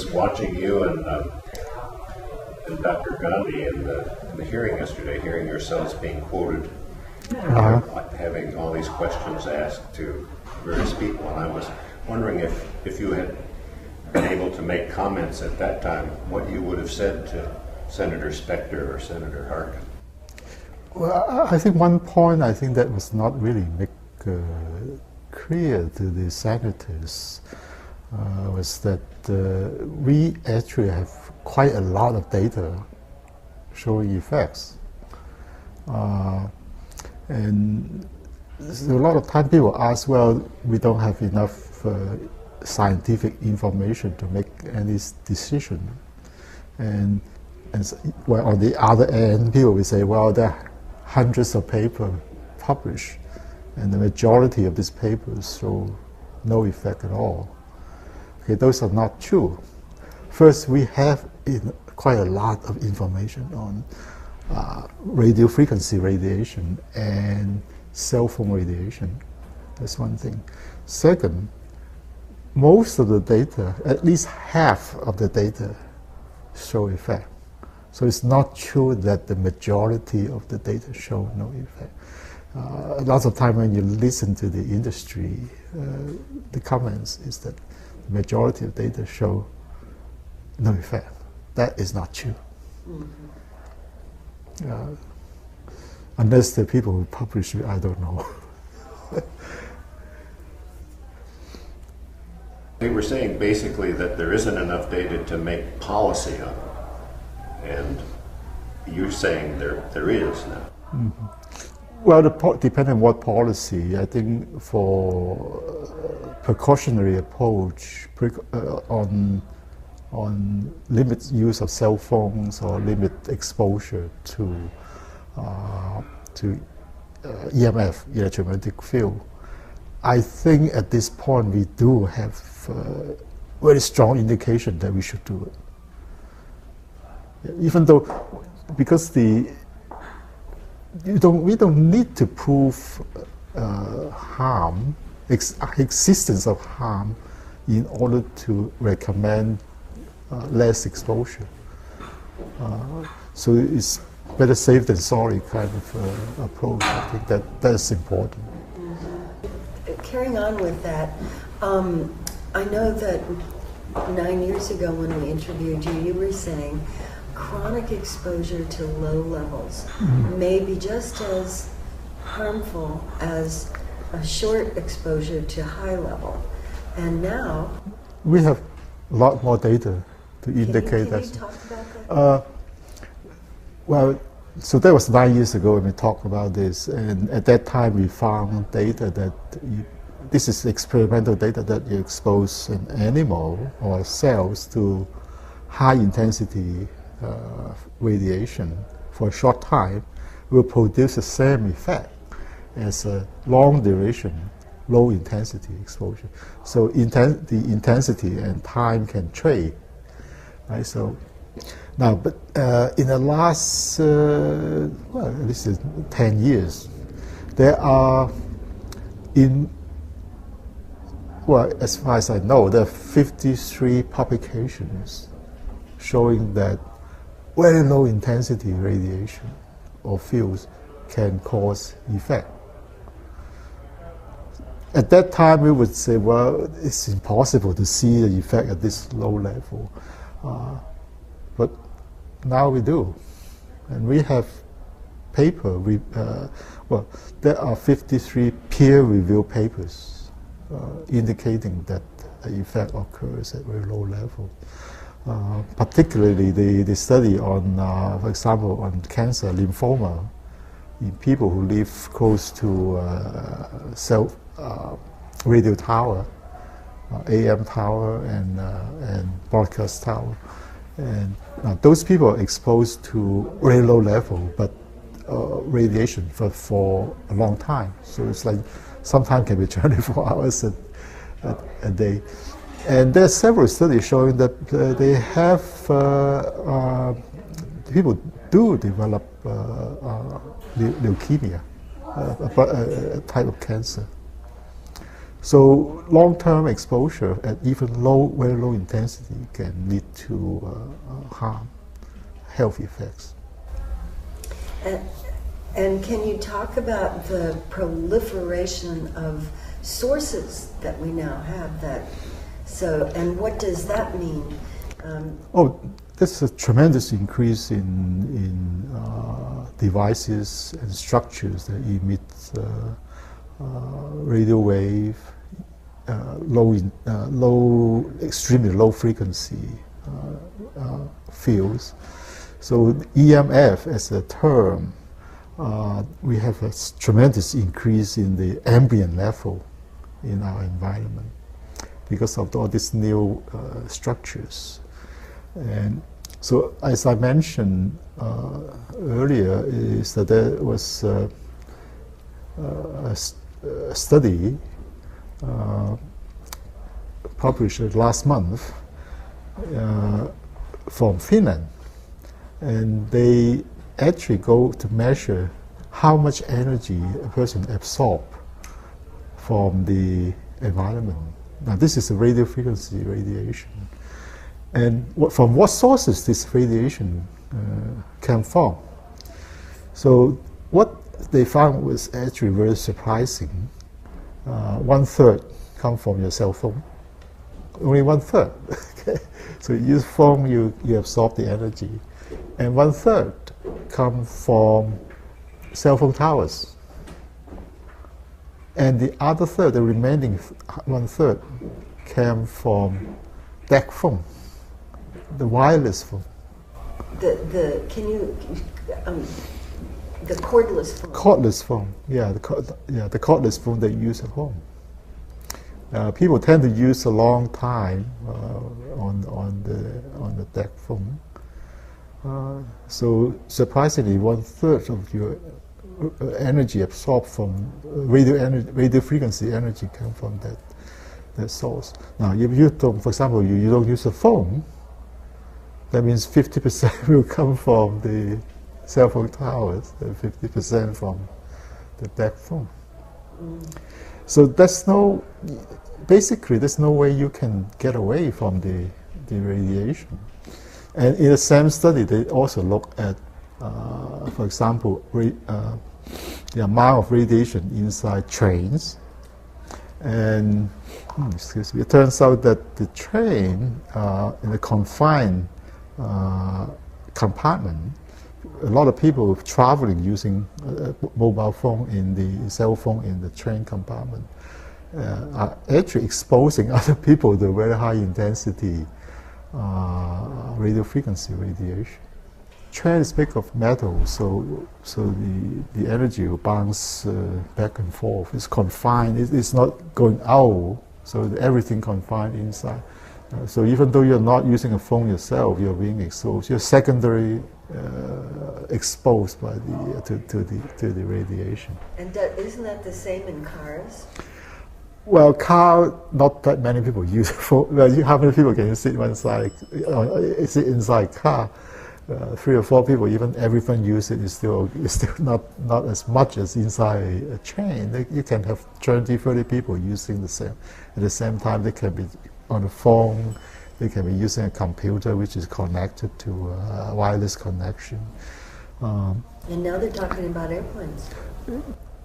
was watching you and Dr. Gandhi in the hearing yesterday, hearing yourselves being quoted, having all these questions asked to various people, and I was wondering if you had been able to make comments at that time, what you would have said to Senator Specter or Senator Harkin. Well, I think one point I think that was not really made clear to the senators was that we actually have quite a lot of data showing effects. And a lot of time people ask, well, we don't have enough scientific information to make any decision. And well, on the other end, people will say, well, there are hundreds of papers published, and the majority of these papers show no effect at all. Okay, those are not true. First, we have quite a lot of information on radio frequency radiation and cell phone radiation. That's one thing. Second, most of the data, at least half of the data, show effect. So it's not true that the majority of the data show no effect. Lots of time when you listen to the industry, the comments is that the majority of data show no effect. That is not true. Mm-hmm. Unless the people who publish it, I don't know. They were saying basically that there isn't enough data to make policy on it. And you're saying there is now. Mm-hmm. Well, depending on what policy, I think for precautionary approach on limit use of cell phones or limit exposure to EMF, electromagnetic field, I think at this point we do have very strong indication that we should do it. Even though, because we don't need to prove harm, existence of harm, in order to recommend less exposure. So it's better safe than sorry kind of approach. I think that's important. Mm-hmm. Carrying on with that, I know that 9 years ago when we interviewed you, you were saying chronic exposure to low levels may be just as harmful as a short exposure to high level. And now we have a lot more data to indicate that. Can you talk about that? Well, so that was 9 years ago when we talked about this, and at that time we found data that this is experimental data that you expose an animal or cells to high intensity radiation for a short time will produce the same effect as a long duration, low intensity exposure. So the intensity and time can trade, right? So now, but in the last, well, at least 10 years, there are well, as far as I know, there are 53 publications showing that very low intensity radiation or fields can cause effect. At that time, we would say, well, it's impossible to see the effect at this low level. But now we do. And we have paper, well, there are 53 peer-reviewed papers indicating that the effect occurs at very low level. Particularly the study on, for example, on cancer, lymphoma, in people who live close to radio tower, AM tower and broadcast tower. And those people are exposed to very low level, but radiation for a long time. So it's like sometimes can be 24 hours a day. And there are several studies showing that they have, people do develop leukemia, a type of cancer. So long-term exposure at even very low intensity can lead to harm, health effects. And can you talk about the proliferation of sources that we now have? And what does that mean? There's a tremendous increase in devices and structures that emit radio wave, extremely low frequency fields. So EMF as a term, we have a tremendous increase in the ambient level in our environment because of all these new structures. And so, as I mentioned earlier, is that there was a study published last month from Finland, and they actually go to measure how much energy a person absorbs from the environment. Now, this is a radio frequency radiation. And from what sources this radiation came from. So what they found was actually very surprising. 1/3 come from your cell phone. Only 1/3. Okay? So you use phone, you absorb the energy. And 1/3 come from cell phone towers. And the other third, the remaining 1/3, came from DEC phone. The wireless phone. The cordless phone. Cordless phone, the cordless phone they use at home. People tend to use a long time on the DEC phone. So surprisingly, 1/3 of your energy absorbed from radio frequency energy came from that source. Now, if you don't, for example, you don't use a phone, that means 50% will come from the cell phone towers and 50% from the DEC phone. So basically there's no way you can get away from the radiation. And in the same study, they also looked at, for example, the amount of radiation inside trains. And it turns out that the train in a confined compartment, a lot of people traveling using a mobile phone cell phone in the train compartment are actually exposing other people to very high intensity radio frequency radiation. Train is made of metal, so the energy will bounce back and forth. It's confined. It's not going out, so everything confined inside. So even though you're not using a phone yourself, you're being exposed. You're secondary exposed by to the radiation. And isn't that the same in cars? Well, car, not that many people use phone. Well, how many people can you sit inside car? 3 or 4 people, even everyone use it, is still not as much as inside a train. You can have 20, 30 people using the same. At the same time, they can be on a phone, they can be using a computer which is connected to a wireless connection. And now they're talking about airplanes.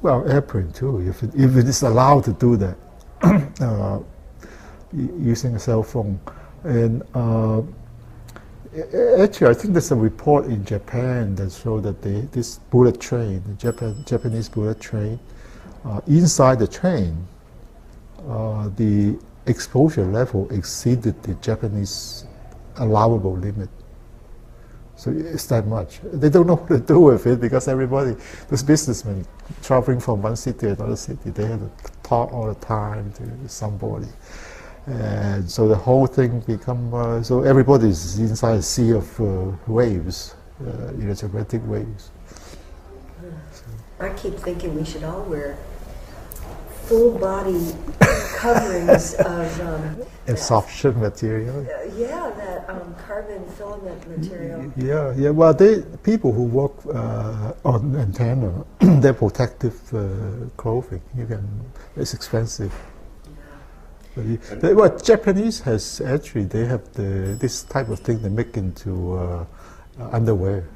Well, airplane too, if it is allowed to do that, using a cell phone. And actually, I think there's a report in Japan that showed that this bullet train, the Japanese bullet train, inside the train, the exposure level exceeded the Japanese allowable limit. So it's that much. They don't know what to do with it because those businessmen traveling from one city to another city, they have to talk all the time to somebody. And so the whole thing so everybody's inside a sea of waves, electromagnetic waves. I keep thinking we should all wear full body coverings of absorption material. That carbon filament material. Yeah. Well, people who work on antenna, they're protective clothing. It's expensive. What Japanese has actually, they have this type of thing they make into underwear.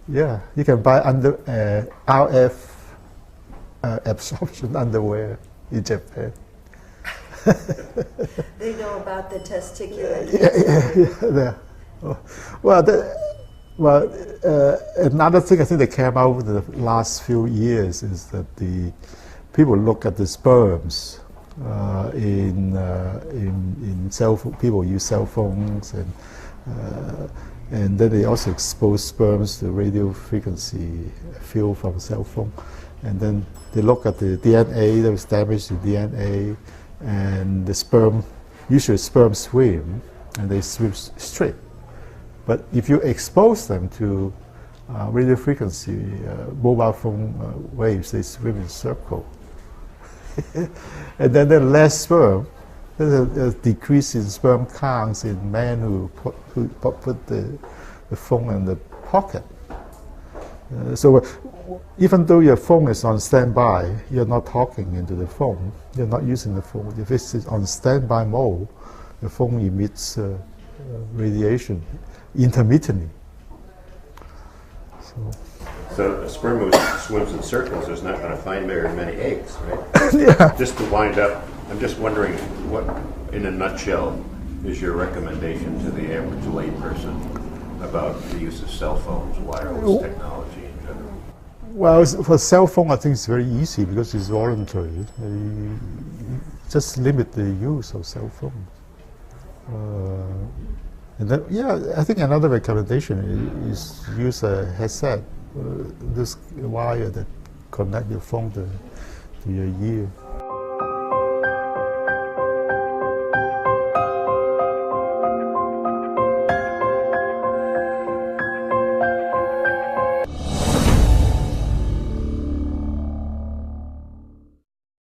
Yeah, you can buy RF absorption underwear in Japan. They know about the testicular Yeah. Oh, well, another thing I think that came out in the last few years is that the people look at the sperms in cell phone. People use cell phones, and then they also expose sperms to radio frequency field from cell phone, and then they look at the DNA. There was damage to DNA, and the sperm. Usually, sperm swim, and they swim straight. But if you expose them to radio frequency, mobile phone waves, they swim in a circle. And then there's less sperm. There's a decrease in sperm counts in men who put the phone in the pocket. So even though your phone is on standby, you're not talking into the phone. You're not using the phone. If it's on standby mode, the phone emits radiation intermittently. So a sperm swims in circles is not going to find very many eggs, right? Yeah. Just to wind up, I'm just wondering what, in a nutshell, is your recommendation to the average layperson about the use of cell phones, wireless technology in general? Well, for cell phone, I think it's very easy because it's voluntary. You just limit the use of cell phones. And then, yeah, I think another recommendation is use a headset, this wire that connect your phone to your ear.